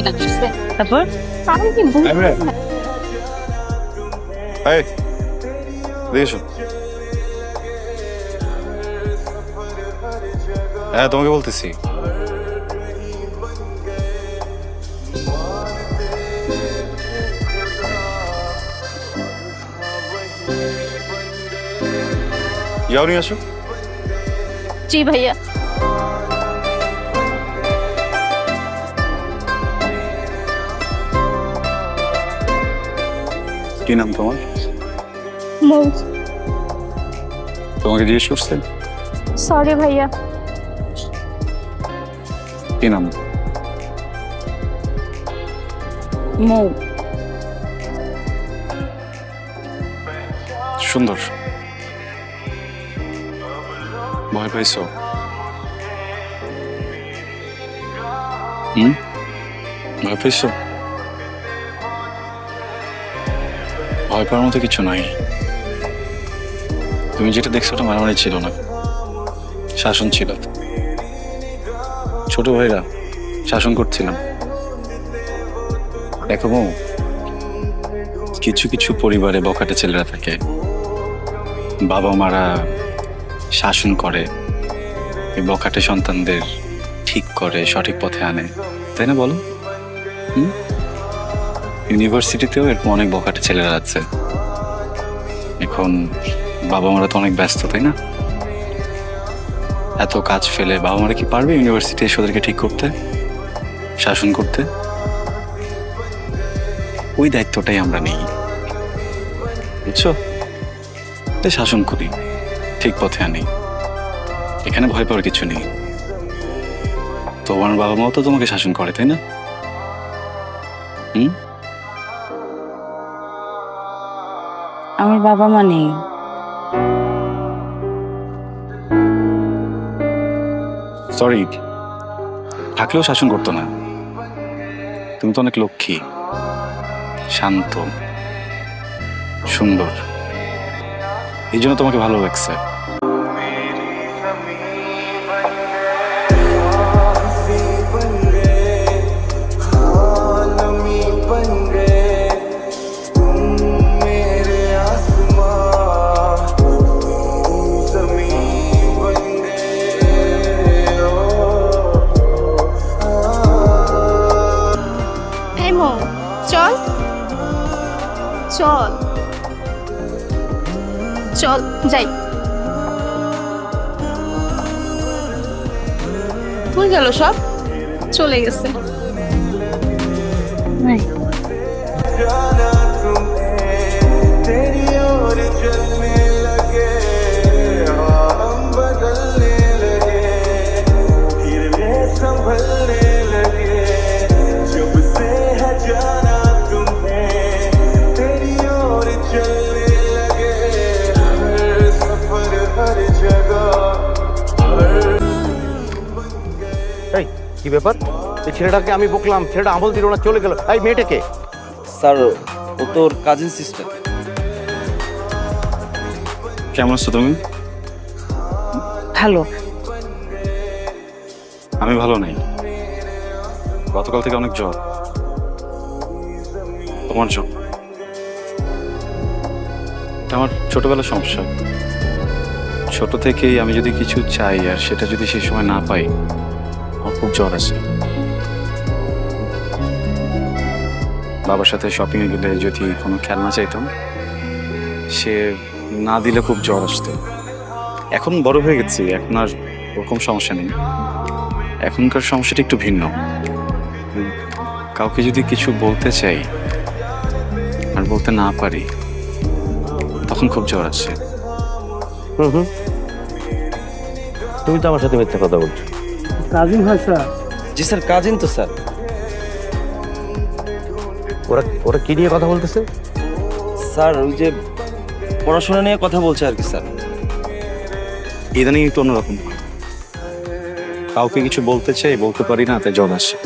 দিন আসছে। তারপর আমি কি ভুল করছি? এই দেখেছো? হ্যাঁ তোমাকে বলতেছি। যাও নিয়ে আসো। জি ভাইয়া। কি নাম তোমার? মৌজ। তোমাকে জিজ্ঞেস করছে সরি ভাইয়া। কি নাম? মৌ। সুন্দর। ভয় পাইছো? ভয় পাইছো? ভয় পাওয়ার মতো কিছু নাই। তুমি যেটা দেখছো ওটা মারামারি ছিল না, শাসন ছিল। ছোট ভাইরা শাসন করছিলাম। দেখো বউ, কিছু কিছু পরিবারে বখাটে ছেলেরা থাকে, বাবা মারা শাসন করে, এই বখাটে সন্তানদের ঠিক করে সঠিক পথে আনে, তাই না বলো? ইউনিভার্সিটিতেও এরকম অনেক বখাটে ছেলেরা আছে। এখন বাবা মারা তো অনেক ব্যস্ত, তাই না? এত কাজ ফেলে বাবা মারা কি পারবে ইউনিভার্সিটি এসে ওদেরকে ঠিক করতে, শাসন করতে? ওই দায়িত্বটাই আমরা নেই, বুঝছো? শাসন করি, ঠিক পথে আনি, এখানে ভয় পাওয়ার কিছু নেই। তোমার বাবা মাও তো তোমাকে শাসন করে, তাই না? আমার বাবা মা নেই। সরি, থাকলেও শাসন করতো না। তুমি তো অনেক লক্ষ্মী, শান্ত, সুন্দর, এই জন্য তোমাকে ভালো লাগছে। এই মৌ, চল চল চল যাই। কই গেল সব? চলে গেছে। এই কি ব্যাপার? এই ছেলেটাকে আমি বকলাম, ছেলেটা আমল দিল না, চলে গেল। এই মেয়েটাকে? স্যার ও তোর কাজিন সিস্টার। কেমন আছো তুমি? ভালো। আমি ভালো নাই, গতকাল থেকে অনেক জ্বর। তোমার জ্বর? এটা আমার ছোটবেলার সমস্যা। ছোট থেকেই আমি যদি কিছু চাই আর সেটা যদি সেই সময় না পাই, আমার খুব জ্বর আসে। বাবার সাথে শপিং এ গেলে যদি কোনো খেলনা চাইতাম, সে না দিলে খুব জ্বর আসতো। এখন বড় হয়ে গেছি, এখন আর ওরকম সমস্যা নেই। এখনকার সমস্যাটা একটু ভিন্ন। কাউকে যদি কিছু বলতে চাই আর বলতে না পারি, তখন খুব জ্বর আসে। তুমি তো আমার সাথে মিথ্যা কথা বলছো। কাজিন হয় স্যার। জি স্যার, কাজিন তো স্যার। ওরা ওরা কি নিয়ে কথা বলতেছে? স্যার ওই যে পড়াশোনা নিয়ে কথা বলছে আর কি স্যার। ইদানিং একটু অন্যরকম, কাউকে কিছু বলতে চাই বলতে পারি না, তাই জ্বর আসে।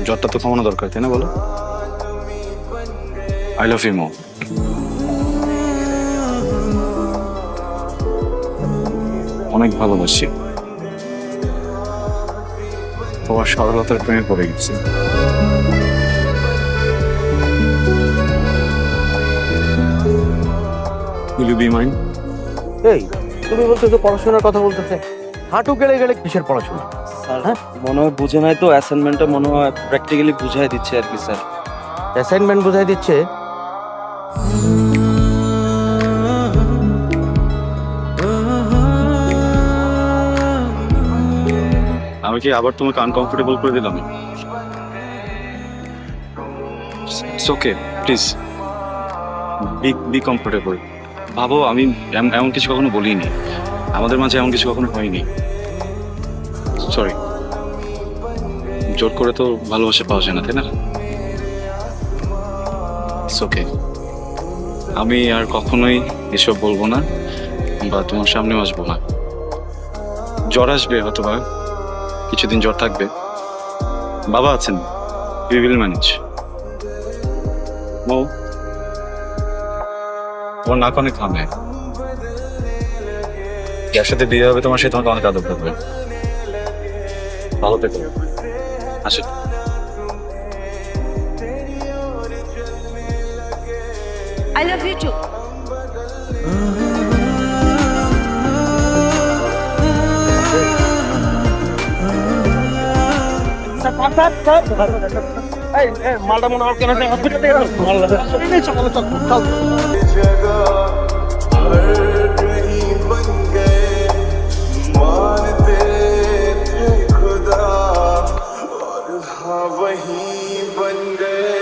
জ্বরটা তো কমানো দরকার, তাই না বলো? I love you mom. অনেক ভালোবাসি। তোমার সরলতার প্রেমে পড়ে গেছি। Will you be mine? এই তুমি বলতেছো পড়াশোনার কথা বলতেছে, হাঁটু গেলে গেলে কিসের পড়াশোনা? স্যার মনে হয় বুঝে নাই তো, অ্যাসাইনমেন্টটা মনে হয় প্র্যাকটিক্যালি বুঝাই দিচ্ছে আর কি স্যার। অ্যাসাইনমেন্ট বোঝাই দিচ্ছে? আমি কি আবার তোমাকে আনকমফোর্টেবল করে দিলাম? It's okay, please be comfortable. ভাবো আমি এমন কিছু কখনো বলিনি, আমাদের মাঝে এমন কিছু কখনো হয়নি। সরি, জোর করে তো ভালোবাসা পাওয়া যায় না, তাই না? ইটস ওকে, আমি আর কখনোই এসব বলবো না বা তোমার সামনেও আসবো না। জ্বর আসবে হয়তো বা, কিছুদিন জ্বর থাকবে, বাবা আছেন, উই উইল ম্যানেজ। মৌ, তোমার নাক অনেক ঘামে, যার সাথে বিয়ে হবে তোমার, সে তোমাকে অনেক আদর করবে। ভালো থেকো, আসে। I love you too. মালটা মনে হয় কেন হসপিটালে वही बन गए